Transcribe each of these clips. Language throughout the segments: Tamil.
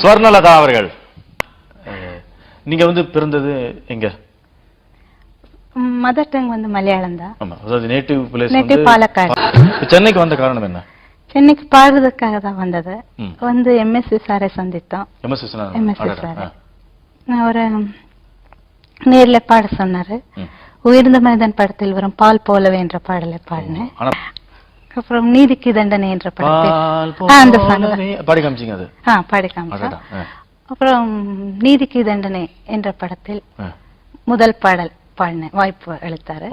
ஸ்வர்ணலதா அவர்கள், நீங்க வந்து பிறந்தது எங்க? மதர் டங் வந்து மலையாளம் தான். ஆமா, அதாவது நேட்டிவ் பிளேஸ் நேட்டிவ் பாலக்காடு. சென்னைக்கு வந்த காரணம் என்ன? சென்னைக்கு பாடுறதுக்காக தான் வந்தது. வந்து எம்எஸ்சி சாரை சந்தித்தோம். எம்எஸ்சி சார் ஒரு நேர்ல பாட சொன்னாரு. உயர்ந்த மனிதன் படத்தில் வரும் பால் போலவே என்ற பாடலை பாடினேன். அப்புறம் நீதிக்கு தண்டனை என்ற படத்தில் பாடி காமிச்சிங்க. அது பாடி காமிச்சோம். அப்புறம் நீதிக்கு தண்டனை என்ற படத்தில் முதல் பாடல் பாடினேன். வாய்ப்பு அளித்தாரு.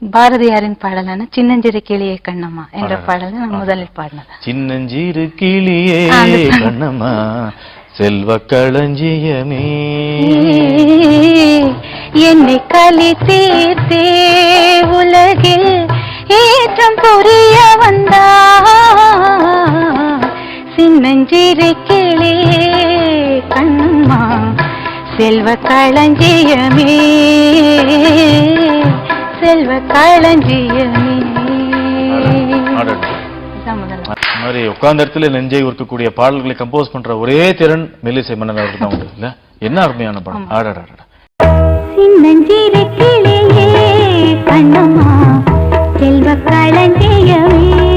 பாரதியாரின் பாடலான சின்னஞ்சிறு கிளியே கண்ணம்மா என்ற பாடலை நான் முதலில் பாடினேன். சின்னஞ்சிறு கிளியே கண்ணம்மா செல்வ களஞ்சியமே என்னை களி தீர்த்தே உலகில் ஏற்றம் புரிய வந்தா சின்னஞ்சிறு கிளியே கண்ணம்மா செல்வ களஞ்சியமே செல்வ களஞ்சியமே. மாதிரி உட்கார்ந்த இடத்துல நெஞ்சை உருக்கக்கூடிய பாடல்களை கம்போஸ் பண்ற ஒரே திறன் மெல்லிசை மன்னன் அவருக்கு தான் உண்டு இல்ல? என்ன அருமையான படம். ஆடாடா. சின்னஞ்சிறு கிளியே கண்ணம்மா செல்வ களஞ்சியமே